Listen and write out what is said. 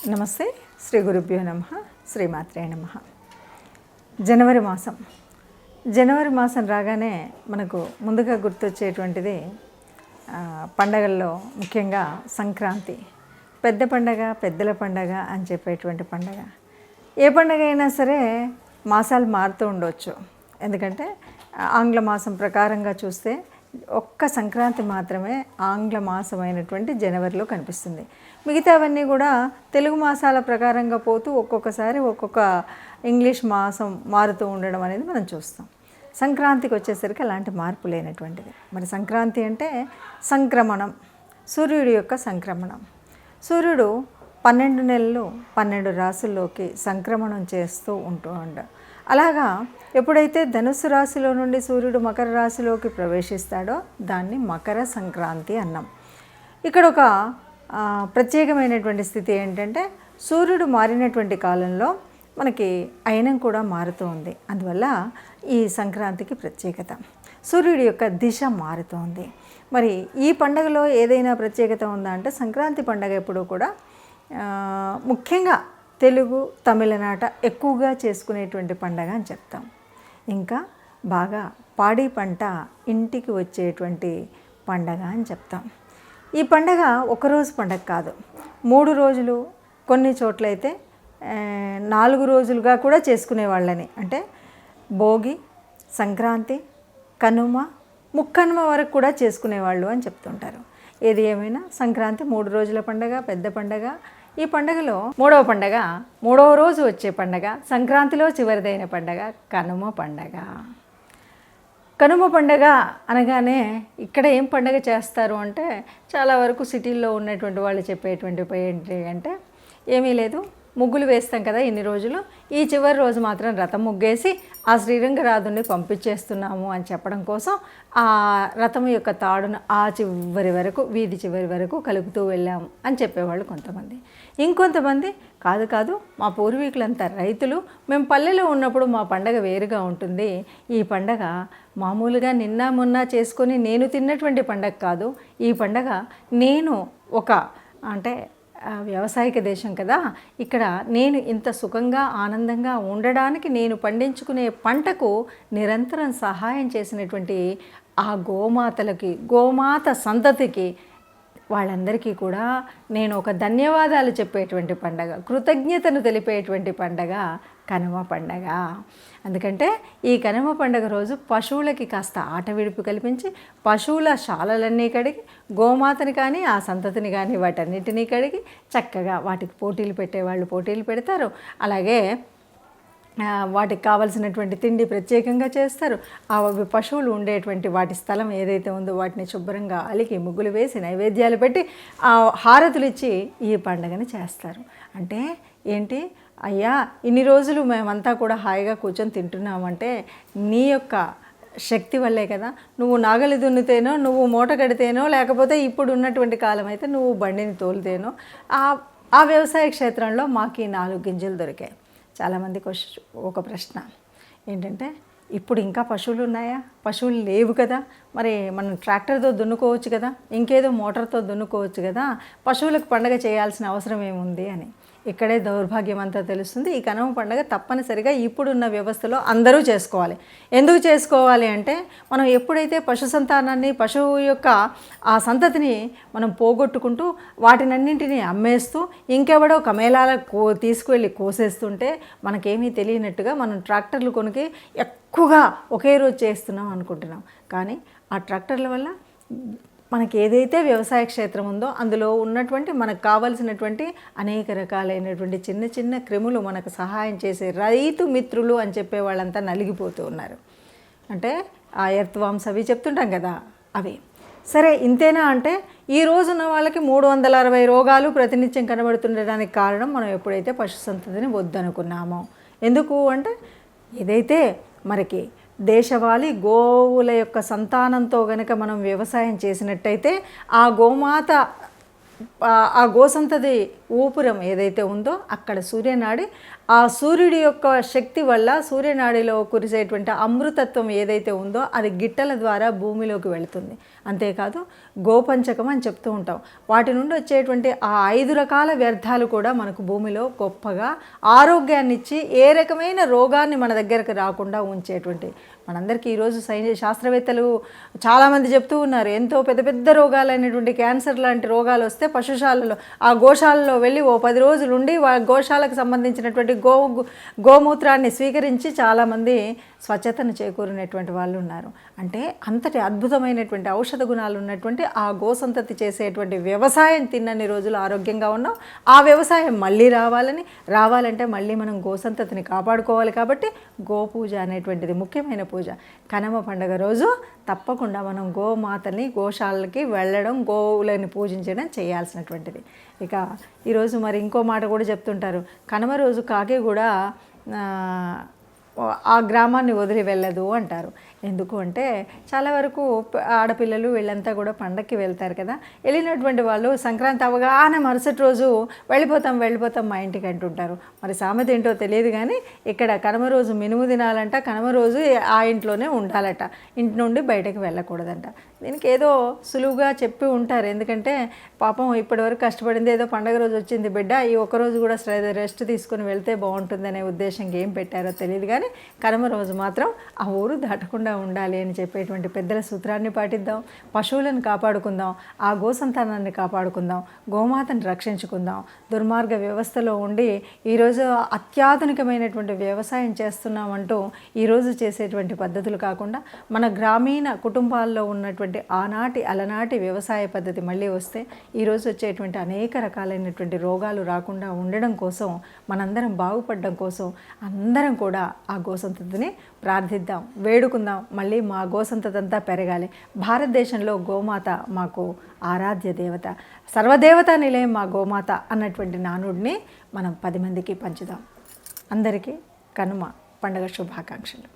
నమస్తే. శ్రీ గురుభ్యో నమః. శ్రీమాత్రే నమః. జనవరి మాసం రాగానే మనకు ముందుగా గుర్తొచ్చేటువంటిది పండగల్లో ముఖ్యంగా సంక్రాంతి. పెద్ద పండగ, పెద్దల పండగ అని చెప్పేటువంటి పండగ. ఏ పండగ అయినా సరే మాసాలు మారుతూ ఉండవచ్చు. ఎందుకంటే ఆంగ్ల మాసం ప్రకారంగా చూస్తే ఒక్క సంక్రాంతి మాత్రమే ఆంగ్ల మాసమైనటువంటి జనవరిలో కనిపిస్తుంది. మిగతావన్నీ కూడా తెలుగు మాసాల ప్రకారంగా పోతూ ఒక్కొక్కసారి ఒక్కొక్క ఇంగ్లీష్ మాసం మారుతూ ఉండడం అనేది మనం చూస్తాం. సంక్రాంతికి వచ్చేసరికి అలాంటి మార్పు లేనటువంటిది. మరి సంక్రాంతి అంటే సంక్రమణం, సూర్యుడి యొక్క సంక్రమణం. సూర్యుడు 12 నెలలు 12 రాశుల్లోకి సంక్రమణం చేస్తూ ఉంటూ అలాగా ఎప్పుడైతే ధనుస్సు రాశిలో నుండి సూర్యుడు మకర రాశిలోకి ప్రవేశిస్తాడో దాన్ని మకర సంక్రాంతి అన్నాం. ఇక్కడ ఒక ప్రత్యేకమైనటువంటి స్థితి ఏంటంటే సూర్యుడు మారినటువంటి కాలంలో మనకి అయనం కూడా మారుతూ ఉంది. అందువల్ల ఈ సంక్రాంతికి ప్రత్యేకత. సూర్యుడి యొక్క దిశ మారుతోంది. మరి ఈ పండగలో ఏదైనా ప్రత్యేకత ఉందా అంటే సంక్రాంతి పండగ ఎప్పుడూ కూడా ముఖ్యంగా తెలుగు, తమిళనాట ఎక్కువగా చేసుకునేటువంటి పండగ అని చెప్తాం. ఇంకా బాగా పాడి పంట ఇంటికి వచ్చేటువంటి పండగ అని చెప్తాం. ఈ పండగ ఒకరోజు పండగ కాదు, 3 రోజులు, కొన్ని చోట్లయితే 4 రోజులుగా కూడా చేసుకునే వాళ్ళని. అంటే భోగి, సంక్రాంతి, కనుమ, ముక్కనుమ వరకు కూడా చేసుకునేవాళ్ళు అని చెప్తుంటారు. ఏది ఏమైనా సంక్రాంతి 3 రోజుల పండగ, పెద్ద పండగ. ఈ పండగలో మూడవ రోజు వచ్చే పండగ, సంక్రాంతిలో చివరిదైన పండగ కనుమ పండగ. కనుమ పండగ అనగానే ఇక్కడ ఏం పండగ చేస్తారు అంటే చాలా వరకు సిటీల్లో ఉన్నటువంటి వాళ్ళు చెప్పేటువంటి ఏంటి అంటే ఏమీ లేదు, ముగ్గులు వేస్తాం కదా ఇన్ని రోజులు, ఈ చివరి రోజు మాత్రం రథం ముగ్గేసి ఆ శ్రీరంగనాథుని పంపించేస్తున్నాము అని చెప్పడం కోసం ఆ రథం యొక్క తాడును ఆ చివరి వరకు, వీధి చివరి వరకు కలుపుతూ వెళ్ళాము అని చెప్పేవాళ్ళు కొంతమంది. ఇంకొంతమంది కాదు మా పూర్వీకులంతా రైతులు, మేము పల్లెలో ఉన్నప్పుడు మా పండగ వేరుగా ఉంటుంది, ఈ పండగ మామూలుగా నిన్న మొన్న చేసుకొని నేను తిన్నటువంటి పండగ కాదు, ఈ పండగ నేను అంటే వ్యవసాయక దేశం కదా, ఇక్కడ నేను ఇంత సుఖంగా ఆనందంగా ఉండడానికి నేను పండించుకునే పంటకు నిరంతరం సహాయం చేసినటువంటి ఆ గోమాత సంతతికి వాళ్ళందరికీ కూడా నేను ఒక ధన్యవాదాలు చెప్పేటువంటి పండగ, కృతజ్ఞతను తెలిపేటువంటి పండగ కనుమ పండగ. ఎందుకంటే ఈ కనుమ పండగ రోజు పశువులకి కాస్త ఆట విడుపు కల్పించి పశువుల శాలలన్నీ కడిగి గోమాతని కానీ ఆ సంతతిని కానీ వాటన్నిటినీ కడిగి చక్కగా వాటికి పోటీలు పెట్టేవాళ్ళు పోటీలు పెడతారు. అలాగే వాటికి కావలసినటువంటి తిండి ప్రత్యేకంగా చేస్తారు. ఆ పశువులు ఉండేటువంటి వాటి స్థలం ఏదైతే ఉందో వాటిని శుభ్రంగా అలికి ముగ్గులు వేసి నైవేద్యాలు పెట్టి ఆ హారతులు ఇచ్చి ఈ పండుగని చేస్తారు. అంటే ఏంటి అయ్యా, ఇన్ని రోజులు మేమంతా కూడా హాయిగా కూర్చొని తింటున్నామంటే నీ యొక్క శక్తి వల్లే కదా, నువ్వు నాగలి దున్నితేనో, నువ్వు మూట కడితేనో, లేకపోతే ఇప్పుడు ఉన్నటువంటి కాలం అయితే నువ్వు బండిని తోలితేనో ఆ వ్యవసాయ క్షేత్రంలో మాకు ఈ 4 గింజలు దొరికాయి. చాలామందికి ఒక ప్రశ్న ఏంటంటే ఇప్పుడు ఇంకా పశువులు ఉన్నాయా? పశువులు లేవు కదా, మరి మనం ట్రాక్టర్తో దున్నుకోవచ్చు కదా, ఇంకేదో మోటార్తో దున్నుకోవచ్చు కదా, పశువులకు పండగ చేయాల్సిన అవసరం ఏముంది అని. ఇక్కడే దౌర్భాగ్యం అంతా తెలుస్తుంది. ఈ కనుమ పండుగ తప్పనిసరిగా ఇప్పుడున్న వ్యవస్థలో అందరూ చేసుకోవాలి. ఎందుకు చేసుకోవాలి అంటే మనం ఎప్పుడైతే పశు సంతానాన్ని, పశువు యొక్క ఆ సంతతిని పోగొట్టుకుంటూ వాటినన్నింటినీ అమ్మేస్తూ ఇంకెవడో కమేళాల తీసుకువెళ్ళి కోసేస్తుంటే మనకేమీ తెలియనట్టుగా మనం ట్రాక్టర్లు కొనికి ఎక్కువగా ఒకే రోజు చేస్తున్నాం అనుకుంటున్నాం. కానీ ఆ ట్రాక్టర్ల వల్ల మనకి ఏదైతే వ్యవసాయ క్షేత్రం ఉందో అందులో ఉన్నటువంటి మనకు కావలసినటువంటి అనేక రకాలైనటువంటి చిన్న చిన్న క్రిములు మనకు సహాయం చేసే రైతు మిత్రులు అని చెప్పే వాళ్ళంతా నలిగిపోతూ ఉన్నారు. అంటే ఆ ఎర్త్ వామ్స్ అవి చెప్తుంటాం కదా, అవి సరే ఇంతేనా అంటే ఈ రోజున్న వాళ్ళకి 360 రోగాలు ప్రతినిత్యం కనబడుతుండడానికి కారణం మనం ఎప్పుడైతే పశు సంతతిని వద్దనుకున్నామో. ఎందుకు అంటే ఏదైతే మనకి దేశవాళీ గోవుల యొక్క సంతానంతో గనక మనం వ్యవసాయం చేసినట్టయితే ఆ గోమాత ఆ గోసంతది ఊపురం ఏదైతే ఉందో అక్కడ సూర్యనాడి, ఆ సూర్యుడి యొక్క శక్తి వల్ల సూర్యనాడిలో కురిసేటువంటి అమృతత్వం ఏదైతే ఉందో అది గిట్టల ద్వారా భూమిలోకి వెళుతుంది. అంతేకాదు గోపంచకం అని చెప్తూ ఉంటాం. వాటి నుండి వచ్చేటువంటి ఆ 5 రకాల వ్యర్థాలు కూడా మనకు భూమిలో గొప్పగా ఆరోగ్యాన్ని ఇచ్చి ఏ రకమైన రోగాన్ని మన దగ్గరకు రాకుండా ఉంచేటువంటి, మనందరికీ ఈరోజు శాస్త్రవేత్తలు చాలామంది చెప్తూ ఉన్నారు, ఎంతో పెద్ద పెద్ద రోగాలైనటువంటి క్యాన్సర్ లాంటి రోగాలు వస్తే పశుశాలలో ఆ గోశాలలో వెళ్ళి ఓ 10 రోజులు ఉండి గోశాలకు సంబంధించినటువంటి గోమూత్రాన్ని స్వీకరించి చాలామంది స్వచ్ఛతను చేకూరినటువంటి వాళ్ళు ఉన్నారు. అంటే అంతటి అద్భుతమైనటువంటి ఔషధ గుణాలు ఉన్నటువంటి ఆ గోసంతతి చేసేటువంటి వ్యవసాయం తిన్నన్ని రోజులు ఆరోగ్యంగా ఉన్నాం. ఆ వ్యవసాయం మళ్ళీ రావాలంటే మళ్ళీ మనం గోసంతతిని కాపాడుకోవాలి. కాబట్టి గోపూజ అనేటువంటిది ముఖ్యమైన పూజ. కనుమ పండుగ రోజు తప్పకుండా మనం గోమాతని గోశాలకి వెళ్ళడం, గోవులని పూజించడం చేయాల్సినటువంటిది. ఇక ఈరోజు మరి ఇంకో మాట కూడా చెప్తుంటారు, కనుమ రోజు కాకి కూడా ఆ గ్రామాన్ని వదిలి వెళ్ళదు అంటారు. ఎందుకు అంటే చాలా వరకు ఆడపిల్లలు వీళ్ళంతా కూడా పండక్కి వెళ్తారు కదా, వెళ్ళినటువంటి వాళ్ళు సంక్రాంతి అవగానే మరుసటి రోజు వెళ్ళిపోతాం మా ఇంటికి అంటుంటారు. మరి సామెత ఏంటో తెలియదు కానీ ఇక్కడ కనుమ రోజు మినుము తినాలంట, కనుమ రోజు ఆ ఇంట్లోనే ఉండాలట, ఇంటి నుండి బయటకు వెళ్ళకూడదంట. దీనికి ఏదో సులువుగా చెప్పి ఉంటారు. ఎందుకంటే పాపం ఇప్పటివరకు కష్టపడింది, ఏదో పండగ రోజు వచ్చింది బిడ్డ, ఈ ఒక్కరోజు కూడా రెస్ట్ తీసుకుని వెళ్తే బాగుంటుందనే ఉద్దేశంకి ఏం పెట్టారో తెలియదు కానీ కనుమ రోజు మాత్రం ఆ ఊరు దాటకుండా ఉండాలి అని చెప్పేటువంటి పెద్దల సూత్రాన్ని పాటిద్దాం. పశువులను కాపాడుకుందాం, ఆ గోసంతానాన్ని కాపాడుకుందాం, గోమాతను రక్షించుకుందాం. దుర్మార్గ వ్యవస్థలో ఉండి ఈరోజు అత్యాధునికమైనటువంటి వ్యవసాయం చేస్తున్నామంటూ ఈరోజు చేసేటువంటి పద్ధతులు కాకుండా మన గ్రామీణ కుటుంబాల్లో ఉన్నటువంటి అలనాటి వ్యవసాయ పద్ధతి మళ్ళీ వస్తే ఈరోజు వచ్చేటువంటి అనేక రకాలైనటువంటి రోగాలు రాకుండా ఉండడం కోసం, మనందరం బాగుపడడం కోసం అందరం కూడా ఆ గోసంతతిని ప్రార్థిద్దాం, వేడుకుందాం. మళ్ళీ మా గోసంతతంతా పెరగాలి. భారతదేశంలో గోమాత మాకు ఆరాధ్య దేవత, సర్వదేవతా నిలయం మా గోమాత అన్నటువంటి నానుడిని మనం 10 మందికి పంచుదాం. అందరికీ కనుమ పండుగ శుభాకాంక్షలు.